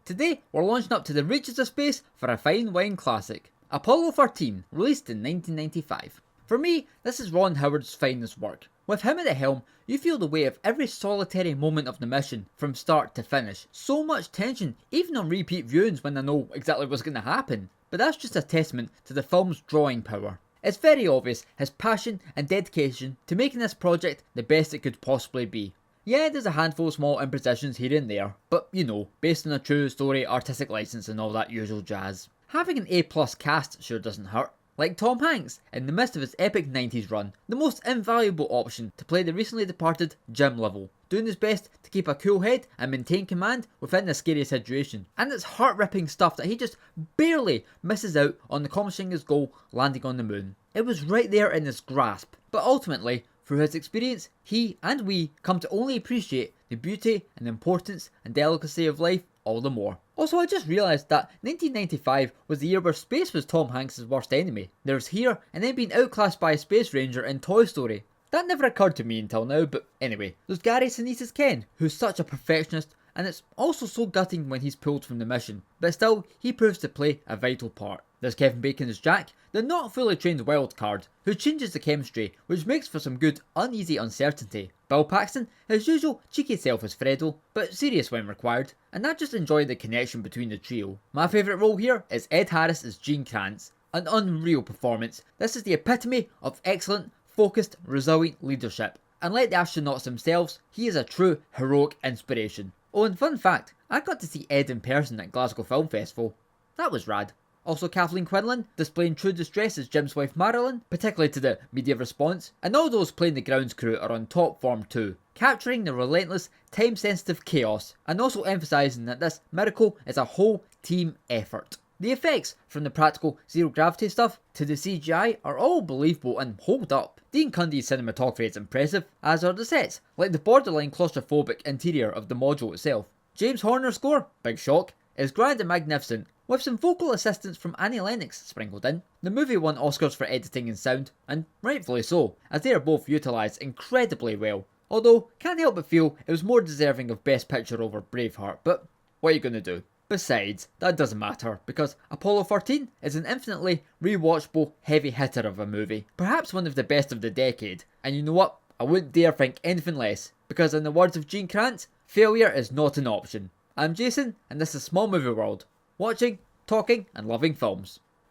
Today, we're launching up to the reaches of space for a fine wine classic, Apollo 13, released in 1995. For me, this is Ron Howard's finest work. With him at the helm, you feel the weight of every solitary moment of the mission, from start to finish. So much tension, even on repeat viewings when I know exactly what's going to happen. But that's just a testament to the film's drawing power. It's very obvious his passion and dedication to making this project the best it could possibly be. Yeah, there's a handful of small imprecisions here and there, but you know, based on a true story, artistic license and all that usual jazz. Having an A+ cast sure doesn't hurt. Like Tom Hanks, in the midst of his epic 90s run, the most invaluable option to play the recently departed Jim Lovell, doing his best to keep a cool head and maintain command within a scary situation. And it's heart-ripping stuff that he just barely misses out on accomplishing his goal, landing on the moon. It was right there in his grasp, but ultimately, through his experience, he and we come to only appreciate the beauty and importance and delicacy of life all the more. Also, I just realised that 1995 was the year where space was Tom Hanks' worst enemy. There's here, and then being outclassed by a space ranger in Toy Story. That never occurred to me until now, but anyway. There's Gary Sinise's Ken, who's such a perfectionist, and it's also so gutting when he's pulled from the mission, but still, he proves to play a vital part. There's Kevin Bacon as Jack, the not fully trained wild card, who changes the chemistry, which makes for some good uneasy uncertainty. Bill Paxton, his usual cheeky self as Fredo, but serious when required, and I just enjoy the connection between the trio. My favourite role here is Ed Harris as Gene Kranz. An unreal performance. This is the epitome of excellent, focused, resilient leadership. And like the astronauts themselves, he is a true heroic inspiration. Oh, and fun fact, I got to see Ed in person at Glasgow Film Festival. That was rad. Also Kathleen Quinlan, displaying true distress as Jim's wife Marilyn, particularly to the media response, and all those playing the grounds crew are on top form too, capturing the relentless, time-sensitive chaos, and also emphasising that this miracle is a whole team effort. The effects, from the practical zero-gravity stuff to the CGI, are all believable and hold up. Dean Cundy's cinematography is impressive, as are the sets, like the borderline claustrophobic interior of the module itself. James Horner's score, big shock, is grand and magnificent, with some vocal assistance from Annie Lennox sprinkled in. The movie won Oscars for editing and sound, and rightfully so, as they are both utilised incredibly well. Although, can't help but feel it was more deserving of Best Picture over Braveheart, but what are you gonna do? Besides, that doesn't matter, because Apollo 13 is an infinitely rewatchable heavy hitter of a movie. Perhaps one of the best of the decade, and you know what? I wouldn't dare think anything less, because in the words of Gene Kranz, failure is not an option. I'm Jason, and this is Small Movie World. Watching, talking, and loving films.